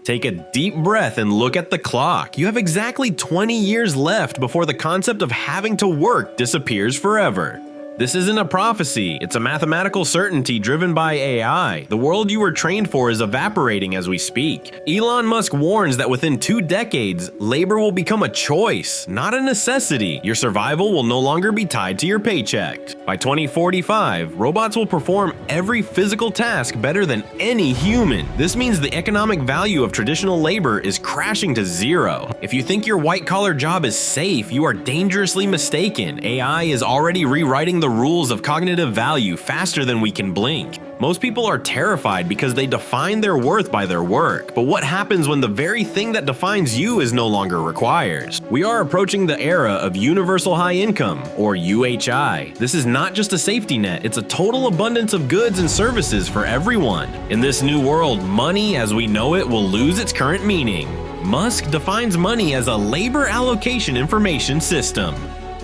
Take a deep breath and look at the clock. You have exactly 20 years left before the concept of having to work disappears forever. This isn't a prophecy, it's a mathematical certainty driven by AI. The world you were trained for is evaporating as we speak. Elon Musk warns that within 2 decades, labor will become a choice, not a necessity. Your survival will no longer be tied to your paycheck. By 2045, robots will perform every physical task better than any human. This means the economic value of traditional labor is crashing to zero. If you think your white-collar job is safe, you are dangerously mistaken. AI is already rewriting the rules of cognitive value faster than we can blink. Most people are terrified because they define their worth by their work. But what happens when the very thing that defines you is no longer required? We are approaching the era of universal high income, or UHI. This is not just a safety net, it's a total abundance of goods and services for everyone. In this new world, money as we know it will lose its current meaning. Musk defines money as a labor allocation information system.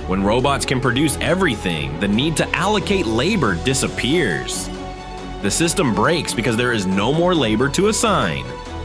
When robots can produce everything, the need to allocate labor disappears. The system breaks because there is no more labor to assign.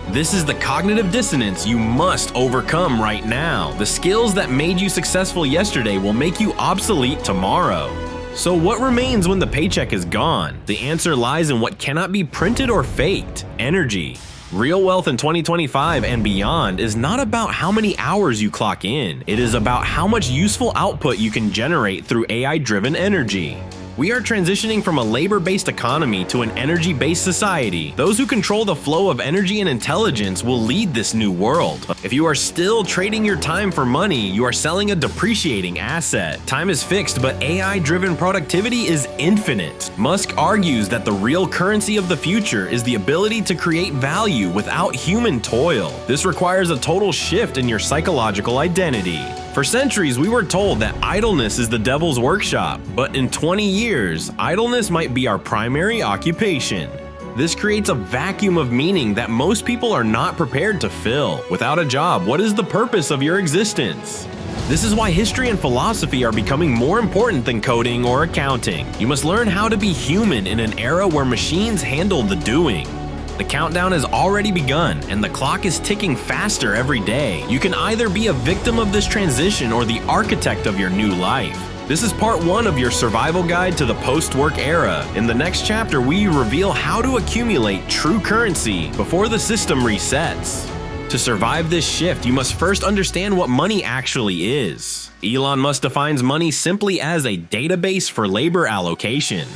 This is the cognitive dissonance you must overcome right now. The skills that made you successful yesterday will make you obsolete tomorrow. So what remains when the paycheck is gone? The answer lies in what cannot be printed or faked: energy. Real wealth in 2025 and beyond is not about how many hours you clock in. It is about how much useful output you can generate through AI-driven energy. We are transitioning from a labor-based economy to an energy-based society. Those who control the flow of energy and intelligence will lead this new world. If you are still trading your time for money, you are selling a depreciating asset. Time is fixed, but AI-driven productivity is infinite. Musk argues that the real currency of the future is the ability to create value without human toil. This requires a total shift in your psychological identity. For centuries, we were told that idleness is the devil's workshop, but in 20 years, idleness might be our primary occupation. This creates a vacuum of meaning that most people are not prepared to fill. Without a job, what is the purpose of your existence? This is why history and philosophy are becoming more important than coding or accounting. You must learn how to be human in an era where machines handle the doing. The countdown has already begun, and the clock is ticking faster every day. You can either be a victim of this transition or the architect of your new life. This is part 1 of your survival guide to the post-work era. In the next chapter, we reveal how to accumulate true currency before the system resets. To survive this shift, you must first understand what money actually is. Elon Musk defines money simply as a database for labor allocation.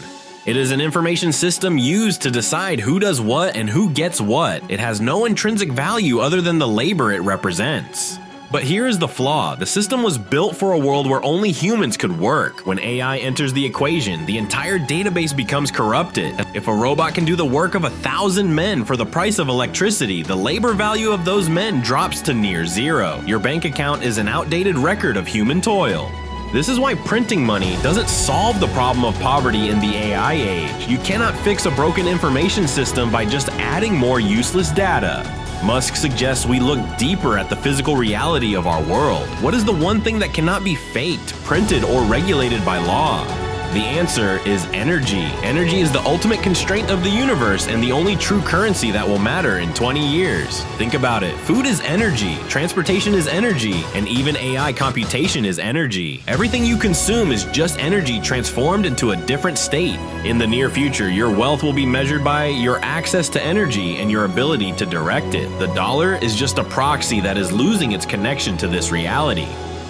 It is an information system used to decide who does what and who gets what. It has no intrinsic value other than the labor it represents. But here is the flaw. The system was built for a world where only humans could work. When AI enters the equation, the entire database becomes corrupted. If a robot can do the work of 1,000 men for the price of electricity, the labor value of those men drops to near zero. Your bank account is an outdated record of human toil. This is why printing money doesn't solve the problem of poverty in the AI age. You cannot fix a broken information system by just adding more useless data. Musk suggests we look deeper at the physical reality of our world. What is the one thing that cannot be faked, printed, or regulated by law? The answer is energy. Energy is the ultimate constraint of the universe and the only true currency that will matter in 20 years. Think about it. Food is energy, transportation is energy, and even AI computation is energy. Everything you consume is just energy transformed into a different state. In the near future, your wealth will be measured by your access to energy and your ability to direct it. The dollar is just a proxy that is losing its connection to this reality.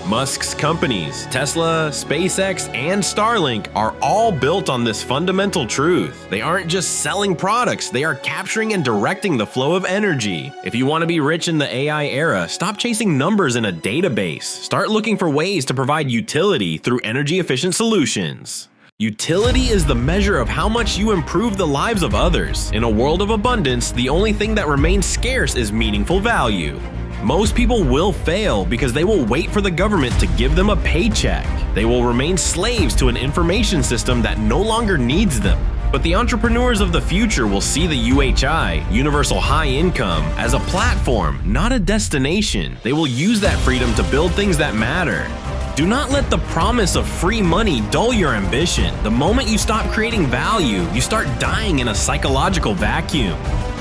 Musk's companies, Tesla, SpaceX, and Starlink are all built on this fundamental truth. They aren't just selling products, they are capturing and directing the flow of energy. If you want to be rich in the AI era, stop chasing numbers in a database. Start looking for ways to provide utility through energy-efficient solutions. Utility is the measure of how much you improve the lives of others. In a world of abundance, the only thing that remains scarce is meaningful value. Most people will fail because they will wait for the government to give them a paycheck. They will remain slaves to an information system that no longer needs them. But the entrepreneurs of the future will see the UHI, Universal High Income, as a platform, not a destination. They will use that freedom to build things that matter. Do not let the promise of free money dull your ambition. The moment you stop creating value, you start dying in a psychological vacuum.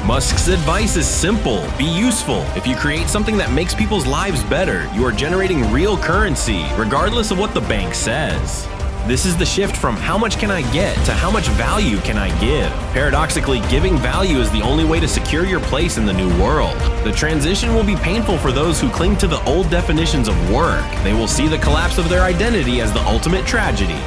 Musk's advice is simple: be useful. If you create something that makes people's lives better, you are generating real currency, regardless of what the bank says. This is the shift from how much can I get to how much value can I give. Paradoxically, giving value is the only way to secure your place in the new world. The transition will be painful for those who cling to the old definitions of work. They will see the collapse of their identity as the ultimate tragedy.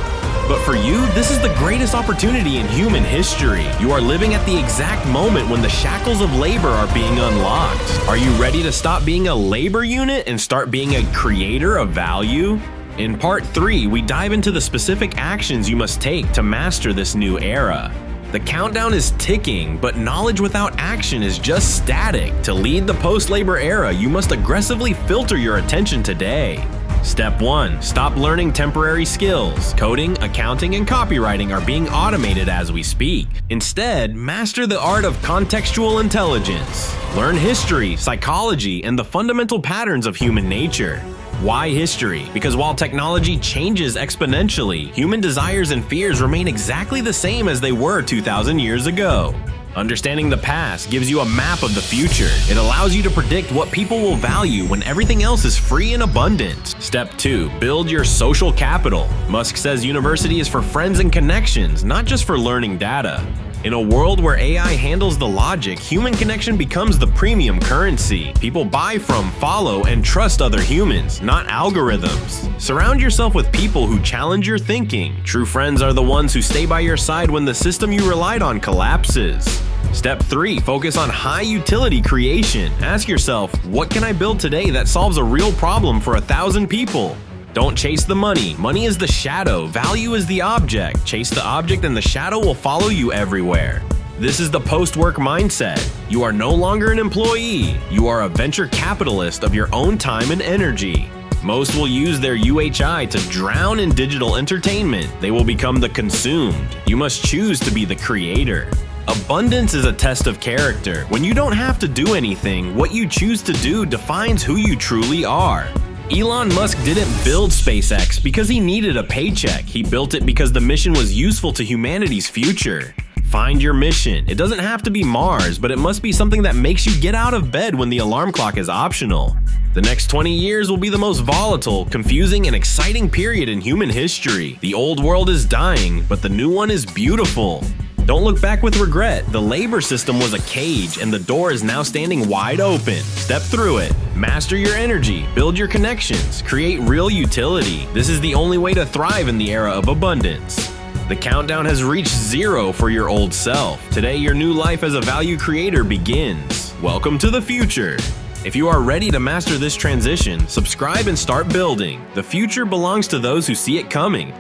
But for you, this is the greatest opportunity in human history. You are living at the exact moment when the shackles of labor are being unlocked. Are you ready to stop being a labor unit and start being a creator of value? In part 3, we dive into the specific actions you must take to master this new era. The countdown is ticking, but knowledge without action is just static. To lead the post-labor era, you must aggressively filter your attention today. Step 1. Stop learning temporary skills. Coding, accounting, and copywriting are being automated as we speak. Instead, master the art of contextual intelligence. Learn history, psychology, and the fundamental patterns of human nature. Why history? Because while technology changes exponentially, human desires and fears remain exactly the same as they were 2,000 years ago. Understanding the past gives you a map of the future. It allows you to predict what people will value when everything else is free and abundant. Step 2. Build your social capital. Musk says university is for friends and connections, not just for learning data. In a world where AI handles the logic, human connection becomes the premium currency. People buy from, follow, and trust other humans, not algorithms. Surround yourself with people who challenge your thinking. True friends are the ones who stay by your side when the system you relied on collapses. Step 3. Focus on high utility creation. Ask yourself, what can I build today that solves a real problem for 1,000 people? Don't chase the money. Money is the shadow. Value is the object. Chase the object and the shadow will follow you everywhere. This is the post-work mindset. You are no longer an employee. You are a venture capitalist of your own time and energy. Most will use their UHI to drown in digital entertainment. They will become the consumed. You must choose to be the creator. Abundance is a test of character. When you don't have to do anything, what you choose to do defines who you truly are. Elon Musk didn't build SpaceX because he needed a paycheck. He built it because the mission was useful to humanity's future. Find your mission. It doesn't have to be Mars, but it must be something that makes you get out of bed when the alarm clock is optional. The next 20 years will be the most volatile, confusing, and exciting period in human history. The old world is dying, but the new one is beautiful. Don't look back with regret. The labor system was a cage, and the door is now standing wide open. Step through it. Master your energy. Build your connections. Create real utility. This is the only way to thrive in the era of abundance. The countdown has reached 0 for your old self. Today, your new life as a value creator begins. Welcome to the future. If you are ready to master this transition, subscribe and start building. The future belongs to those who see it coming.